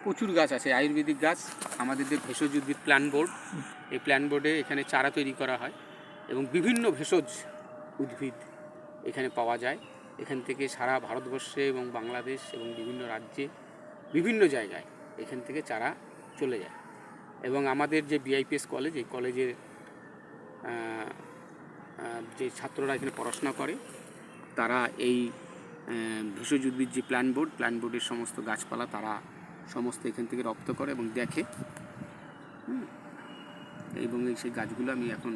প্রচুর গাছ আছে, আয়ুর্বেদিক গাছ। আমাদের যে ভেষজ উদ্ভিদ প্ল্যান বোর্ড, এই প্ল্যান বোর্ডে এখানে চারা তৈরি করা হয় এবং বিভিন্ন ভেষজ উদ্ভিদ এখানে পাওয়া যায়। এখান থেকে সারা ভারতবর্ষে এবং বাংলাদেশ এবং বিভিন্ন রাজ্যে বিভিন্ন জায়গায় এখান থেকে চারা চলে যায়। এবং আমাদের যে বিআইপিএস কলেজ, এই কলেজের যে ছাত্ররা এখানে পড়াশোনা করে তারা এই ভেষজ উদ্ভিদ যে প্ল্যান বোর্ডের সমস্ত গাছপালা তারা সমস্ত এখান থেকে রপ্ত করে এবং দেখে। এবং সেই গাছগুলো আমি এখন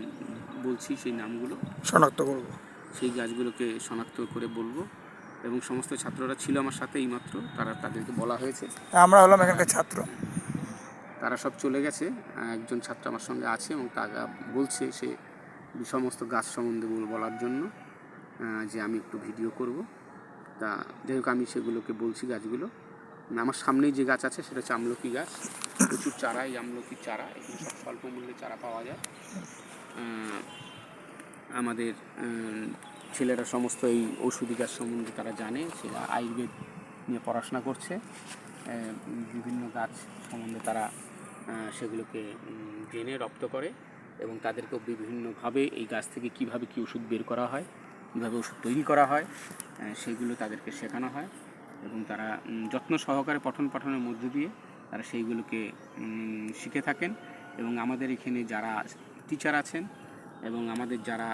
বলছি, সেই নামগুলো শনাক্ত করব, সেই গাছগুলোকে শনাক্ত করে বলবো। এবং সমস্ত ছাত্ররা ছিল আমার সাথে এইমাত্র, তাদেরকে বলা হয়েছে। আমরা হলাম এখানকার ছাত্র, তারা সব চলে গেছে। একজন ছাত্র আমার সঙ্গে আছে এবং তারা বলছে সে সমস্ত গাছ সম্বন্ধে বলার জন্য যে আমি একটু ভিডিও করব। তা যাই হোক, আমি সেগুলোকে বলছি। গাছগুলো আমার সামনেই যে গাছ আছে সেটা হচ্ছে আমলকি গাছ। প্রচুর চারা, এই আমলকির চারা এখানে সব স্বল্প মূল্যে চারা পাওয়া যায়। আমাদের ছেলেরা সমস্ত এই ঔষধি গাছ সম্বন্ধে তারা জানে, সেটা আয়ুর্বেদ নিয়ে পড়াশোনা করছে। বিভিন্ন গাছ সম্বন্ধে তারা সেগুলোকে জেনে রপ্ত করে এবং তাদেরকেও বিভিন্নভাবে এই গাছ থেকে কীভাবে কী ওষুধ বের করা হয়, কীভাবে ওষুধ তৈরি করা হয়, সেইগুলো তাদেরকে শেখানো হয় এবং তারা যত্ন সহকারে পঠন পাঠনের মধ্য দিয়ে তারা সেইগুলোকে শিখে থাকেন। এবং আমাদের এখানে যারা টিচার আছেন এবং আমাদের যারা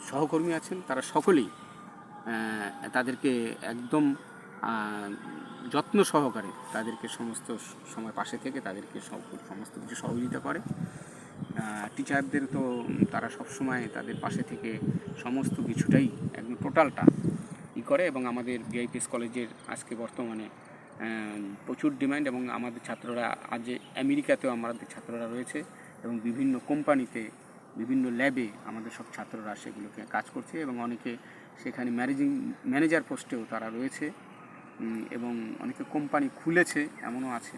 সহকর্মী আছেন তারা সকলেই তাদেরকে একদম যত্ন সহকারে তাদেরকে সমস্ত সময় পাশে থেকে তাদেরকে সমস্ত কিছু সহযোগিতা করে। টিচারদের তো তারা সবসময় তাদের পাশে থেকে সমস্ত কিছুটাই একদম টোটালটা করে। এবং আমাদের বিআইপিএস কলেজের আজকে বর্তমানে প্রচুর ডিমান্ড এবং আমাদের ছাত্ররা আজ আমেরিকাতেও আমাদের ছাত্ররা রয়েছে এবং বিভিন্ন কোম্পানিতে, বিভিন্ন ল্যাবে আমাদের সব ছাত্ররা সেগুলোকে কাজ করছে এবং অনেকে সেখানে ম্যানেজার পোস্টেও তারা রয়েছে এবং অনেকে কোম্পানি খুলেছে, এমনও আছে।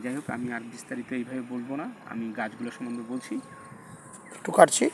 যাই হোক, আমি আর বিস্তারিত এইভাবে বলবো না, আমি গাছগুলো সম্বন্ধে বলছি। একটু কাটছি।